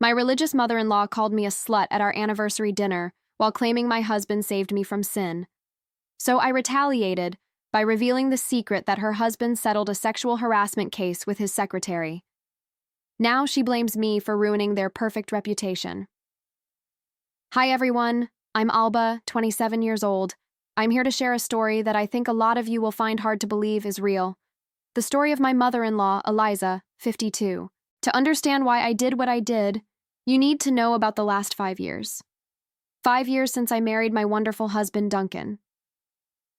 My religious mother-in-law called me a slut at our anniversary dinner while claiming my husband saved me from sin. So I retaliated by revealing the secret that her husband settled a sexual harassment case with his secretary. Now she blames me for ruining their perfect reputation. Hi everyone, I'm Alba, 27 years old. I'm here to share a story that I think a lot of you will find hard to believe is real. The story of my mother-in-law, Eliza, 52. To understand why I did what I did, you need to know about the last 5 years. 5 years since I married my wonderful husband, Duncan.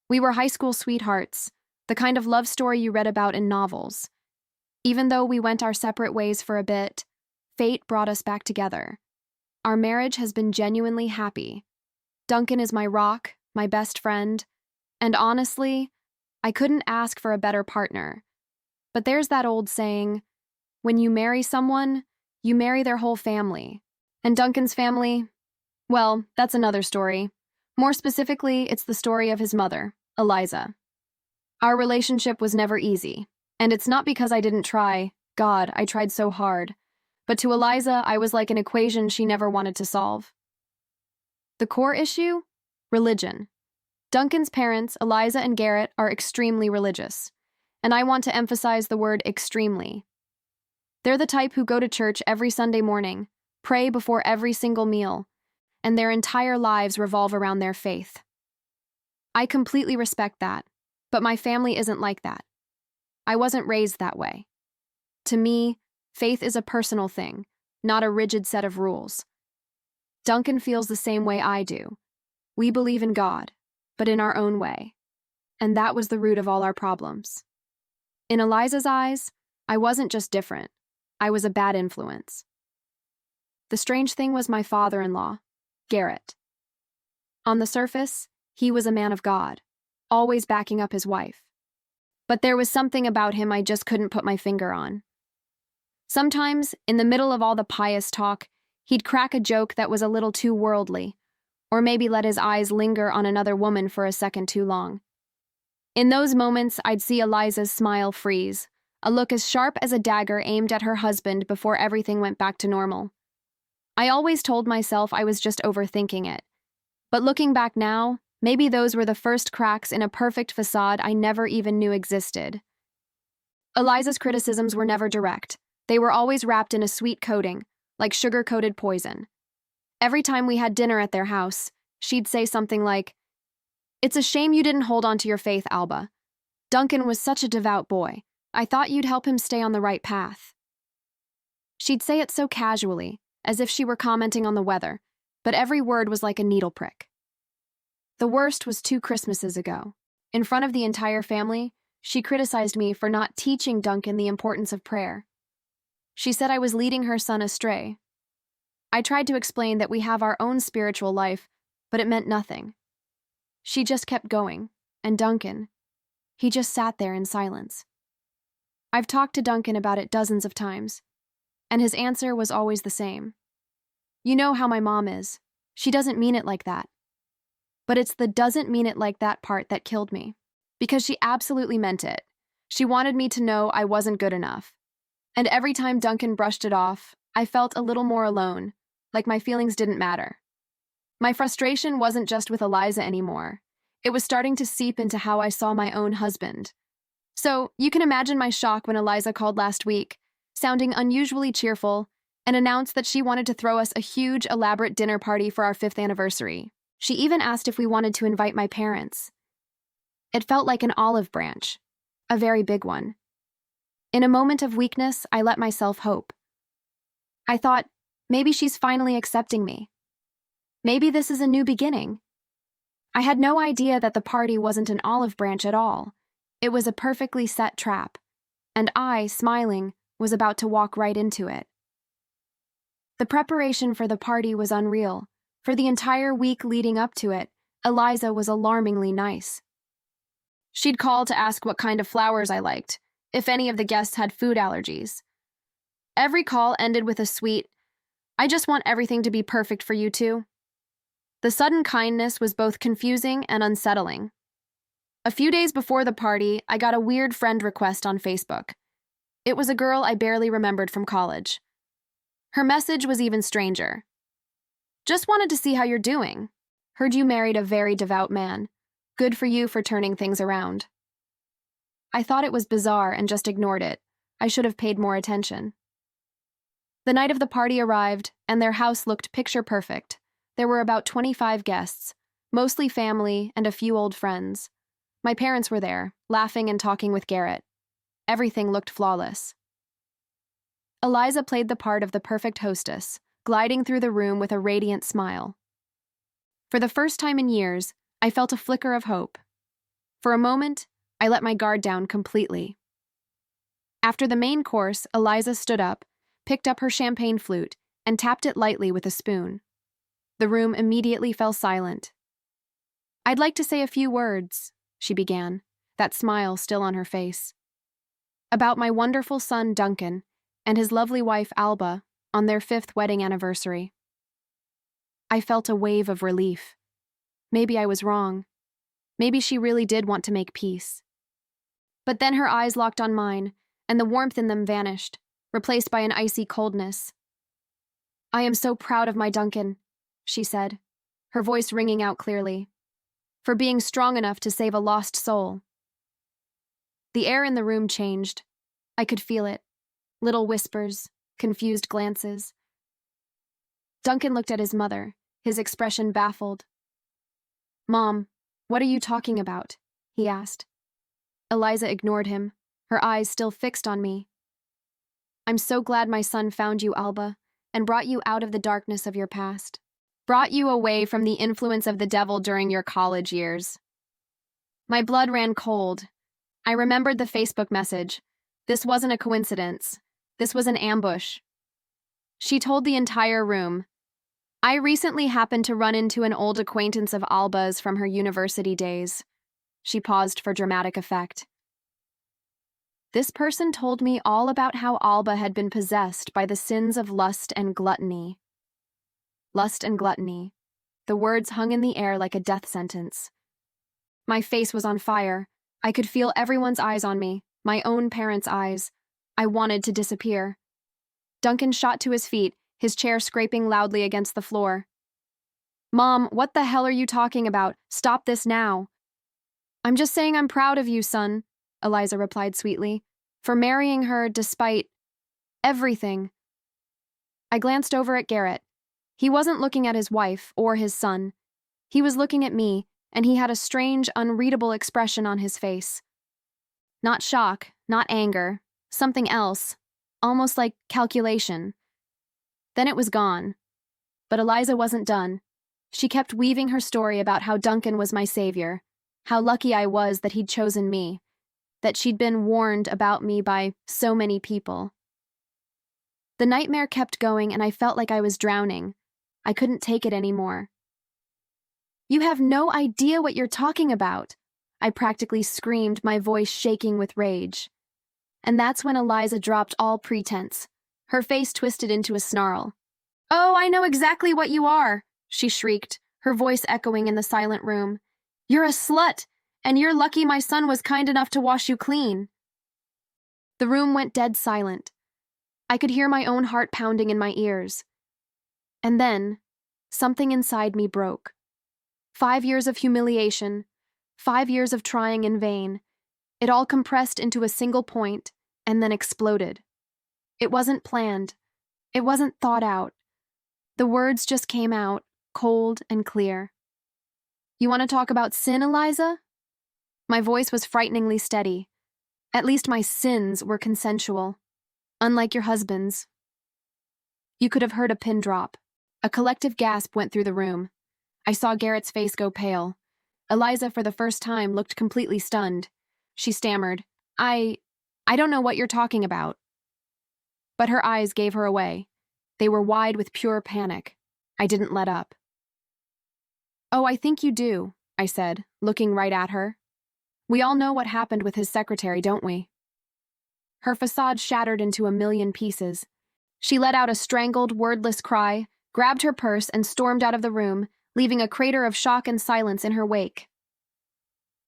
We were high school sweethearts, the kind of love story you read about in novels. Even though we went our separate ways for a bit, fate brought us back together. Our marriage has been genuinely happy. Duncan is my rock, my best friend, and honestly, I couldn't ask for a better partner. But there's that old saying, when you marry someone, you marry their whole family. And Duncan's family? Well, that's another story. More specifically, it's the story of his mother, Eliza. Our relationship was never easy, and it's not because I didn't try. God, I tried so hard. But to Eliza, I was like an equation she never wanted to solve. The core issue? Religion. Duncan's parents, Eliza and Garrett, are extremely religious. And I want to emphasize the word extremely. They're the type who go to church every Sunday morning, pray before every single meal, and their entire lives revolve around their faith. I completely respect that, but my family isn't like that. I wasn't raised that way. To me, faith is a personal thing, not a rigid set of rules. Duncan feels the same way I do. We believe in God, but in our own way. And that was the root of all our problems. In Eliza's eyes, I wasn't just different. I was a bad influence. The strange thing was my father-in-law, Garrett. On the surface, he was a man of God, always backing up his wife. But there was something about him I just couldn't put my finger on. Sometimes, in the middle of all the pious talk, he'd crack a joke that was a little too worldly, or maybe let his eyes linger on another woman for a second too long. In those moments, I'd see Eliza's smile freeze, a look as sharp as a dagger aimed at her husband before everything went back to normal. I always told myself I was just overthinking it. But looking back now, maybe those were the first cracks in a perfect facade I never even knew existed. Eliza's criticisms were never direct. They were always wrapped in a sweet coating, like sugar-coated poison. Every time we had dinner at their house, she'd say something like, "It's a shame you didn't hold on to your faith, Alba. Duncan was such a devout boy. I thought you'd help him stay on the right path." She'd say it so casually, as if she were commenting on the weather, but every word was like a needle prick. The worst was 2 Christmases ago. In front of the entire family, she criticized me for not teaching Duncan the importance of prayer. She said I was leading her son astray. I tried to explain that we have our own spiritual life, but it meant nothing. She just kept going, and Duncan, he just sat there in silence. I've talked to Duncan about it dozens of times, and his answer was always the same. You know how my mom is. She doesn't mean it like that. But it's the doesn't mean it like that part that killed me, because she absolutely meant it. She wanted me to know I wasn't good enough. And every time Duncan brushed it off, I felt a little more alone, like my feelings didn't matter. My frustration wasn't just with Eliza anymore. It was starting to seep into how I saw my own husband. So, you can imagine my shock when Eliza called last week, sounding unusually cheerful, and announced that she wanted to throw us a huge, elaborate dinner party for our 5th anniversary. She even asked if we wanted to invite my parents. It felt like an olive branch, a very big one. In a moment of weakness, I let myself hope. I thought, maybe she's finally accepting me. Maybe this is a new beginning. I had no idea that the party wasn't an olive branch at all. It was a perfectly set trap, and I, smiling, was about to walk right into it. The preparation for the party was unreal. For the entire week leading up to it, Eliza was alarmingly nice. She'd call to ask what kind of flowers I liked, if any of the guests had food allergies. Every call ended with a sweet, "I just want everything to be perfect for you two." The sudden kindness was both confusing and unsettling. A few days before the party, I got a weird friend request on Facebook. It was a girl I barely remembered from college. Her message was even stranger. Just wanted to see how you're doing. Heard you married a very devout man. Good for you for turning things around. I thought it was bizarre and just ignored it. I should have paid more attention. The night of the party arrived, and their house looked picture perfect. There were about 25 guests, mostly family and a few old friends. My parents were there, laughing and talking with Garrett. Everything looked flawless. Eliza played the part of the perfect hostess, gliding through the room with a radiant smile. For the first time in years, I felt a flicker of hope. For a moment, I let my guard down completely. After the main course, Eliza stood up, picked up her champagne flute, and tapped it lightly with a spoon. The room immediately fell silent. "I'd like to say a few words," she began, that smile still on her face. "About my wonderful son, Duncan, and his lovely wife, Alba, on their 5th wedding anniversary." I felt a wave of relief. Maybe I was wrong. Maybe she really did want to make peace. But then her eyes locked on mine, and the warmth in them vanished, replaced by an icy coldness. "I am so proud of my Duncan," she said, her voice ringing out clearly, "for being strong enough to save a lost soul." The air in the room changed. I could feel it. Little whispers, confused glances. Duncan looked at his mother, his expression baffled. "Mom, what are you talking about?" he asked. Eliza ignored him, her eyes still fixed on me. "I'm so glad my son found you, Alba, and brought you out of the darkness of your past. Brought you away from the influence of the devil during your college years." My blood ran cold. I remembered the Facebook message. This wasn't a coincidence. This was an ambush. She told the entire room. "I recently happened to run into an old acquaintance of Alba's from her university days." She paused for dramatic effect. "This person told me all about how Alba had been possessed by the sins of lust and gluttony." Lust and gluttony. The words hung in the air like a death sentence. My face was on fire. I could feel everyone's eyes on me, my own parents' eyes. I wanted to disappear. Duncan shot to his feet, his chair scraping loudly against the floor. "Mom, what the hell are you talking about? Stop this now." "I'm just saying I'm proud of you, son," Eliza replied sweetly, "for marrying her despite everything." I glanced over at Garrett. He wasn't looking at his wife or his son. He was looking at me, and he had a strange, unreadable expression on his face. Not shock, not anger, something else, almost like calculation. Then it was gone. But Eliza wasn't done. She kept weaving her story about how Duncan was my savior, how lucky I was that he'd chosen me, that she'd been warned about me by so many people. The nightmare kept going, and I felt like I was drowning. I couldn't take it anymore. "You have no idea what you're talking about," I practically screamed, my voice shaking with rage. And that's when Eliza dropped all pretense. Her face twisted into a snarl. "Oh, I know exactly what you are," she shrieked, her voice echoing in the silent room. "You're a slut, and you're lucky my son was kind enough to wash you clean." The room went dead silent. I could hear my own heart pounding in my ears. And then, something inside me broke. 5 years of humiliation, 5 years of trying in vain. It all compressed into a single point, and then exploded. It wasn't planned. It wasn't thought out. The words just came out, cold and clear. "You want to talk about sin, Eliza?" My voice was frighteningly steady. At least my sins were consensual, unlike your husband's. You could have heard a pin drop. A collective gasp went through the room. I saw Garrett's face go pale. Eliza, for the first time, looked completely stunned. She stammered, I don't know what you're talking about." But her eyes gave her away. They were wide with pure panic. I didn't let up. "Oh, I think you do," I said, looking right at her. "We all know what happened with his secretary, don't we?" Her facade shattered into a million pieces. She let out a strangled, wordless cry, grabbed her purse, and stormed out of the room, leaving a crater of shock and silence in her wake.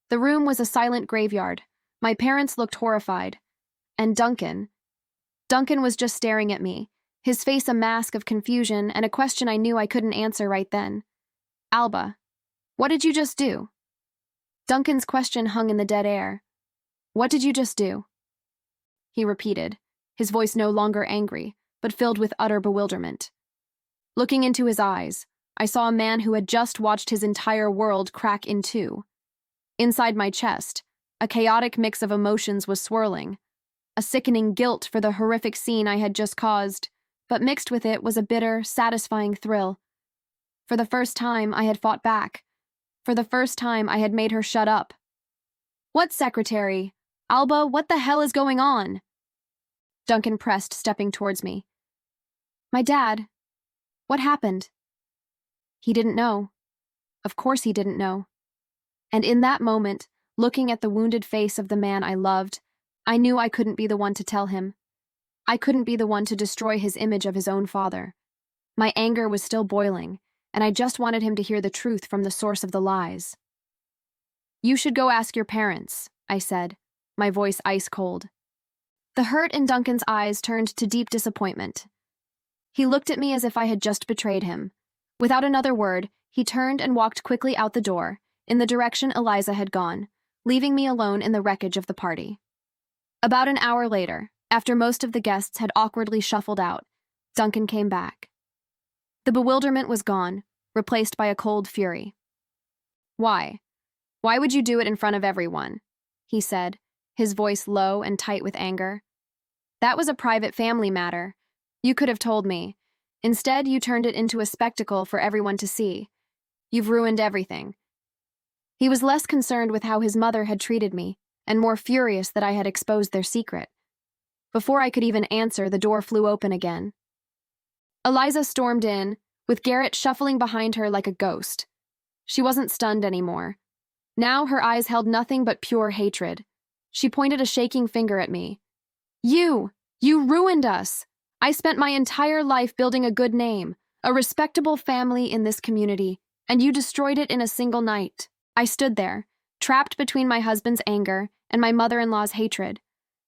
The room was a silent graveyard. My parents looked horrified. And Duncan was just staring at me, his face a mask of confusion and a question I knew I couldn't answer right then. Alba, what did you just do? Duncan's question hung in the dead air. What did you just do? He repeated, his voice no longer angry, but filled with utter bewilderment. Looking into his eyes, I saw a man who had just watched his entire world crack in two. Inside my chest, a chaotic mix of emotions was swirling. A sickening guilt for the horrific scene I had just caused, but mixed with it was a bitter, satisfying thrill. For the first time, I had fought back. For the first time, I had made her shut up. What secretary? Alba, what the hell is going on? Duncan pressed, stepping towards me. My dad. What happened? He didn't know. Of course he didn't know. And in that moment, looking at the wounded face of the man I loved, I knew I couldn't be the one to tell him. I couldn't be the one to destroy his image of his own father. My anger was still boiling, and I just wanted him to hear the truth from the source of the lies. You should go ask your parents, I said, my voice ice cold. The hurt in Duncan's eyes turned to deep disappointment. He looked at me as if I had just betrayed him. Without another word, he turned and walked quickly out the door, in the direction Eliza had gone, leaving me alone in the wreckage of the party. About an hour later, after most of the guests had awkwardly shuffled out, Duncan came back. The bewilderment was gone, replaced by a cold fury. Why? Why would you do it in front of everyone? He said, his voice low and tight with anger. That was a private family matter. You could have told me. Instead, you turned it into a spectacle for everyone to see. You've ruined everything. He was less concerned with how his mother had treated me, and more furious that I had exposed their secret. Before I could even answer, the door flew open again. Eliza stormed in, with Garrett shuffling behind her like a ghost. She wasn't stunned anymore. Now her eyes held nothing but pure hatred. She pointed a shaking finger at me. You ruined us! I spent my entire life building a good name, a respectable family in this community, and you destroyed it in a single night. I stood there, trapped between my husband's anger and my mother-in-law's hatred.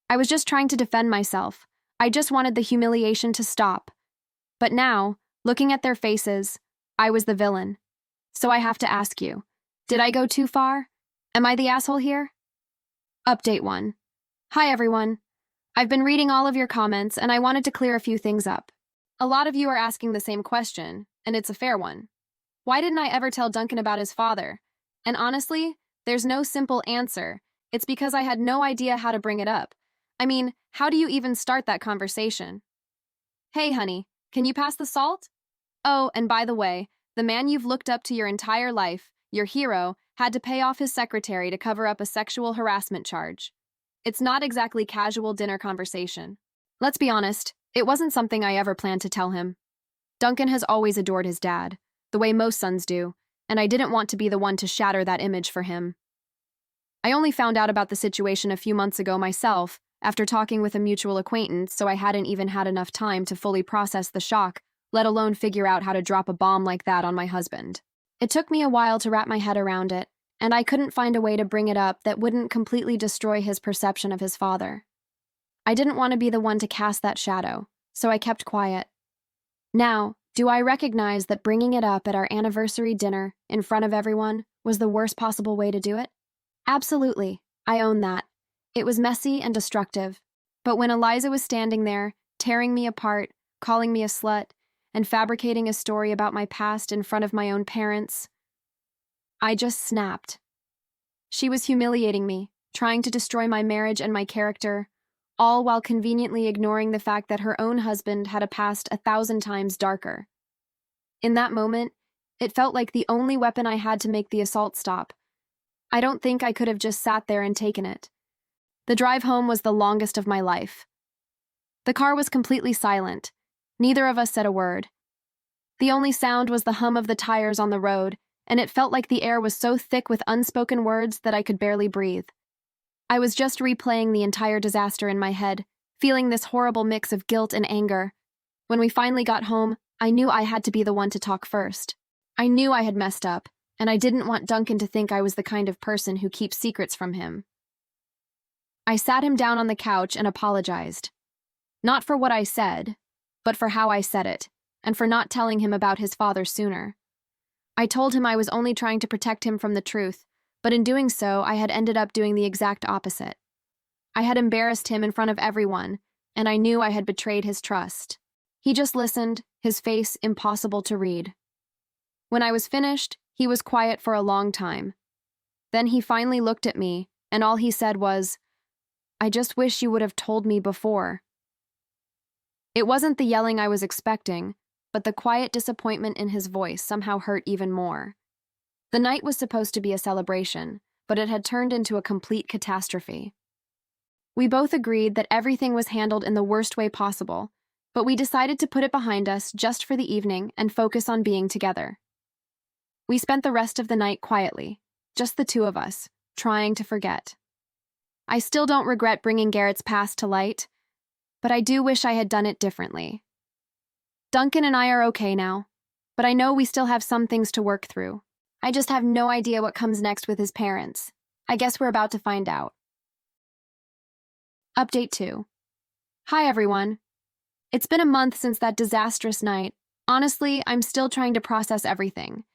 I was just trying to defend myself. I just wanted the humiliation to stop. But now, looking at their faces, I was the villain. So I have to ask you, did I go too far? Am I the asshole here? Update 1. Hi everyone. I've been reading all of your comments and I wanted to clear a few things up. A lot of you are asking the same question, and it's a fair one. Why didn't I ever tell Duncan about his father? And honestly, there's no simple answer. It's because I had no idea how to bring it up. I mean, how do you even start that conversation? Hey honey, can you pass the salt? Oh, and by the way, the man you've looked up to your entire life, your hero, had to pay off his secretary to cover up a sexual harassment charge. It's not exactly casual dinner conversation. Let's be honest, it wasn't something I ever planned to tell him. Duncan has always adored his dad, the way most sons do, and I didn't want to be the one to shatter that image for him. I only found out about the situation a few months ago myself, after talking with a mutual acquaintance, so I hadn't even had enough time to fully process the shock, let alone figure out how to drop a bomb like that on my husband. It took me a while to wrap my head around it, and I couldn't find a way to bring it up that wouldn't completely destroy his perception of his father. I didn't want to be the one to cast that shadow, so I kept quiet. Now, do I recognize that bringing it up at our anniversary dinner in front of everyone was the worst possible way to do it? Absolutely, I own that. It was messy and destructive. But when Eliza was standing there, tearing me apart, calling me a slut, and fabricating a story about my past in front of my own parents, I just snapped. She was humiliating me, trying to destroy my marriage and my character, all while conveniently ignoring the fact that her own husband had a past 1,000 times darker. In that moment, it felt like the only weapon I had to make the assault stop. I don't think I could have just sat there and taken it. The drive home was the longest of my life. The car was completely silent. Neither of us said a word. The only sound was the hum of the tires on the road, and it felt like the air was so thick with unspoken words that I could barely breathe. I was just replaying the entire disaster in my head, feeling this horrible mix of guilt and anger. When we finally got home, I knew I had to be the one to talk first. I knew I had messed up, and I didn't want Duncan to think I was the kind of person who keeps secrets from him. I sat him down on the couch and apologized. Not for what I said, but for how I said it, and for not telling him about his father sooner. I told him I was only trying to protect him from the truth, but in doing so, I had ended up doing the exact opposite. I had embarrassed him in front of everyone, and I knew I had betrayed his trust. He just listened, his face impossible to read. When I was finished, he was quiet for a long time. Then he finally looked at me, and all he said was, "I just wish you would have told me before." It wasn't the yelling I was expecting, but the quiet disappointment in his voice somehow hurt even more. The night was supposed to be a celebration, but it had turned into a complete catastrophe. We both agreed that everything was handled in the worst way possible, but we decided to put it behind us just for the evening and focus on being together. We spent the rest of the night quietly, just the two of us, trying to forget. I still don't regret bringing Garrett's past to light, but I do wish I had done it differently. Duncan and I are okay now, but I know we still have some things to work through. I just have no idea what comes next with his parents. I guess we're about to find out. Update 2. Hi everyone. It's been a month since that disastrous night. Honestly, I'm still trying to process everything.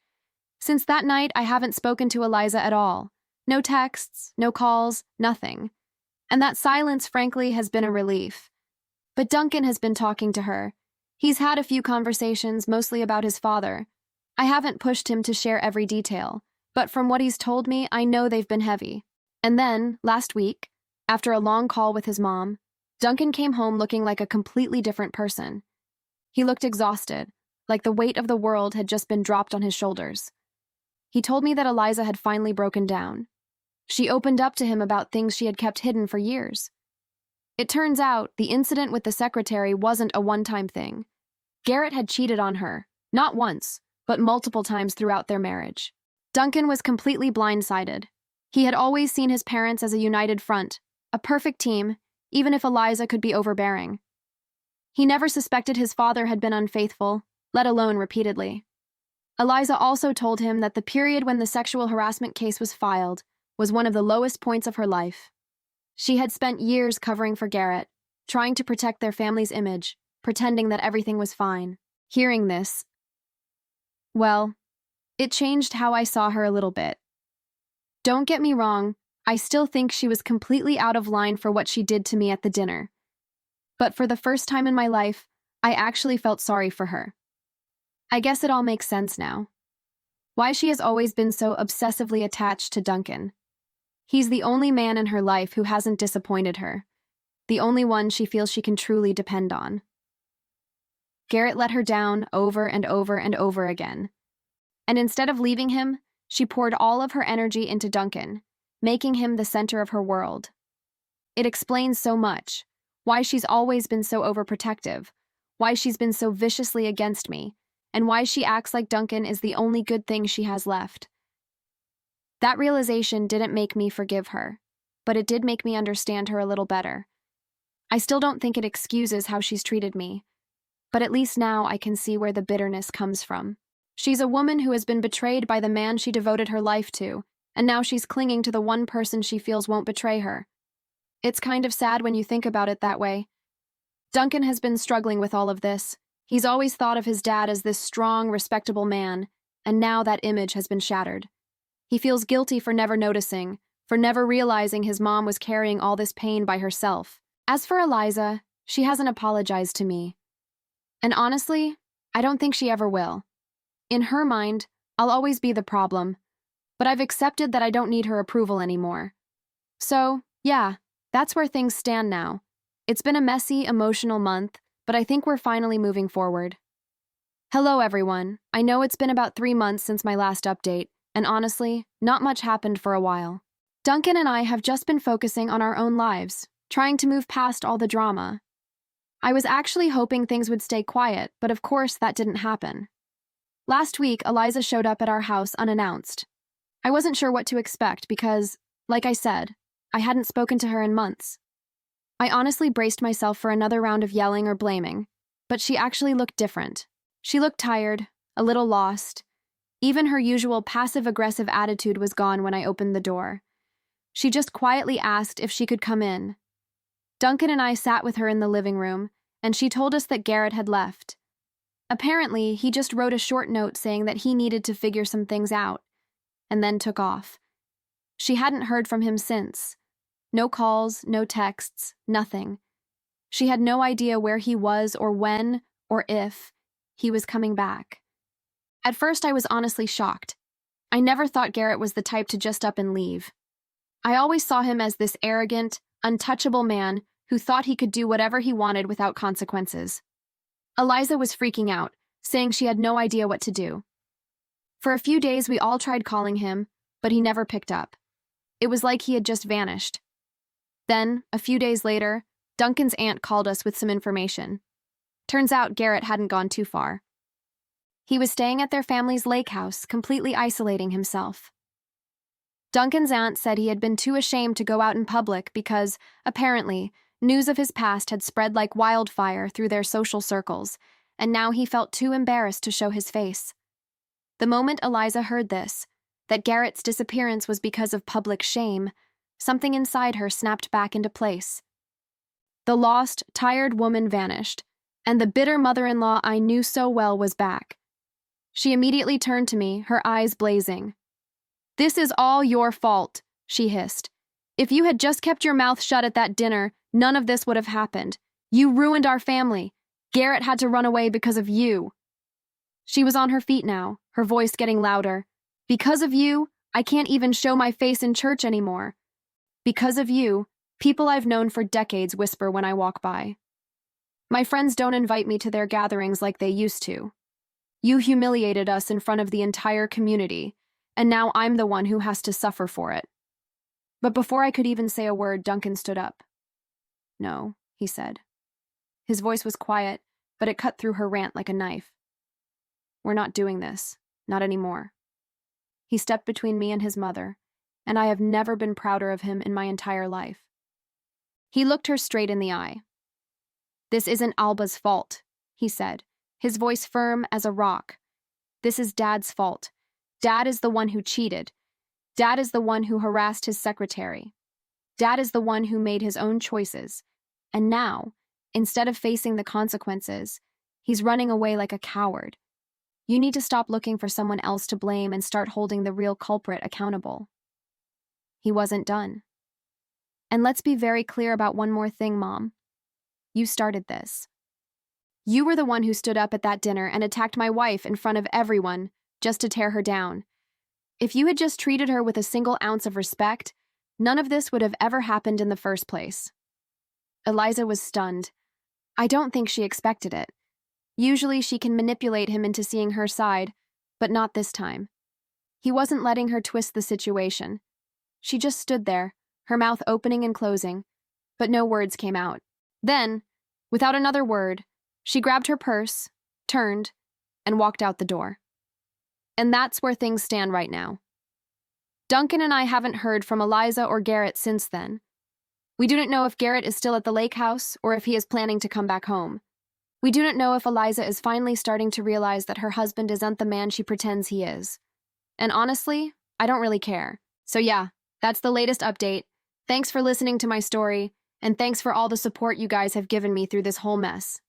Since that night, I haven't spoken to Eliza at all. No texts, no calls, nothing. And that silence, frankly, has been a relief. But Duncan has been talking to her. He's had a few conversations, mostly about his father. I haven't pushed him to share every detail, but from what he's told me, I know they've been heavy. And then, last week, after a long call with his mom, Duncan came home looking like a completely different person. He looked exhausted, like the weight of the world had just been dropped on his shoulders. He told me that Eliza had finally broken down. She opened up to him about things she had kept hidden for years. It turns out the incident with the secretary wasn't a one-time thing. Garrett had cheated on her, not once, but multiple times throughout their marriage. Duncan was completely blindsided. He had always seen his parents as a united front, a perfect team, even if Eliza could be overbearing. He never suspected his father had been unfaithful, let alone repeatedly. Eliza also told him that the period when the sexual harassment case was filed was one of the lowest points of her life. She had spent years covering for Garrett, trying to protect their family's image, pretending that everything was fine. Hearing this, well, it changed how I saw her a little bit. Don't get me wrong, I still think she was completely out of line for what she did to me at the dinner. But for the first time in my life, I actually felt sorry for her. I guess it all makes sense now. Why she has always been so obsessively attached to Duncan. He's the only man in her life who hasn't disappointed her, the only one she feels she can truly depend on. Garrett let her down over and over and over again. And instead of leaving him, she poured all of her energy into Duncan, making him the center of her world. It explains so much, why she's always been so overprotective, why she's been so viciously against me, and why she acts like Duncan is the only good thing she has left. That realization didn't make me forgive her, but it did make me understand her a little better. I still don't think it excuses how she's treated me, but at least now I can see where the bitterness comes from. She's a woman who has been betrayed by the man she devoted her life to, and now she's clinging to the one person she feels won't betray her. It's kind of sad when you think about it that way. Duncan has been struggling with all of this. He's always thought of his dad as this strong, respectable man, and now that image has been shattered. He feels guilty for never noticing, for never realizing his mom was carrying all this pain by herself. As for Eliza, she hasn't apologized to me. And honestly, I don't think she ever will. In her mind, I'll always be the problem, but I've accepted that I don't need her approval anymore. So, yeah, that's where things stand now. It's been a messy, emotional month, but I think we're finally moving forward. Hello, everyone. I know it's been about 3 months since my last update, and honestly, not much happened for a while. Duncan and I have just been focusing on our own lives, trying to move past all the drama. I was actually hoping things would stay quiet, but of course that didn't happen. Last week, Eliza showed up at our house unannounced. I wasn't sure what to expect because, like I said, I hadn't spoken to her in months. I honestly braced myself for another round of yelling or blaming, but she actually looked different. She looked tired, a little lost. Even her usual passive-aggressive attitude was gone when I opened the door. She just quietly asked if she could come in. Duncan and I sat with her in the living room, and she told us that Garrett had left. Apparently, he just wrote a short note saying that he needed to figure some things out, and then took off. She hadn't heard from him since. No calls, no texts, nothing. She had no idea where he was or when or if he was coming back. At first, I was honestly shocked. I never thought Garrett was the type to just up and leave. I always saw him as this arrogant, untouchable man who thought he could do whatever he wanted without consequences. Eliza was freaking out, saying she had no idea what to do. For a few days, we all tried calling him, but he never picked up. It was like he had just vanished. Then, a few days later, Duncan's aunt called us with some information. Turns out Garrett hadn't gone too far. He was staying at their family's lake house, completely isolating himself. Duncan's aunt said he had been too ashamed to go out in public because, apparently, news of his past had spread like wildfire through their social circles, and now he felt too embarrassed to show his face. The moment Eliza heard this, that Garrett's disappearance was because of public shame, something inside her snapped back into place. The lost, tired woman vanished, and the bitter mother-in-law I knew so well was back. She immediately turned to me, her eyes blazing. "This is all your fault," she hissed. "If you had just kept your mouth shut at that dinner, none of this would have happened. You ruined our family. Garrett had to run away because of you." She was on her feet now, her voice getting louder. "Because of you, I can't even show my face in church anymore. Because of you, people I've known for decades whisper when I walk by. My friends don't invite me to their gatherings like they used to. You humiliated us in front of the entire community, and now I'm the one who has to suffer for it." But before I could even say a word, Duncan stood up. "No," he said. His voice was quiet, but it cut through her rant like a knife. "We're not doing this. Not anymore." He stepped between me and his mother, and I have never been prouder of him in my entire life. He looked her straight in the eye. "This isn't Alba's fault," he said, his voice firm as a rock. "This is Dad's fault. Dad is the one who cheated. Dad is the one who harassed his secretary. Dad is the one who made his own choices. And now, instead of facing the consequences, he's running away like a coward. You need to stop looking for someone else to blame and start holding the real culprit accountable." He wasn't done. "And let's be very clear about one more thing, Mom. You started this. You were the one who stood up at that dinner and attacked my wife in front of everyone just to tear her down. If you had just treated her with a single ounce of respect, none of this would have ever happened in the first place." Eliza was stunned. I don't think she expected it. Usually she can manipulate him into seeing her side, but not this time. He wasn't letting her twist the situation. She just stood there, her mouth opening and closing, but no words came out. Then, without another word, she grabbed her purse, turned, and walked out the door. And that's where things stand right now. Duncan and I haven't heard from Eliza or Garrett since then. We do not know if Garrett is still at the lake house or if he is planning to come back home. We do not know if Eliza is finally starting to realize that her husband isn't the man she pretends he is. And honestly, I don't really care. So yeah, that's the latest update. Thanks for listening to my story, and thanks for all the support you guys have given me through this whole mess.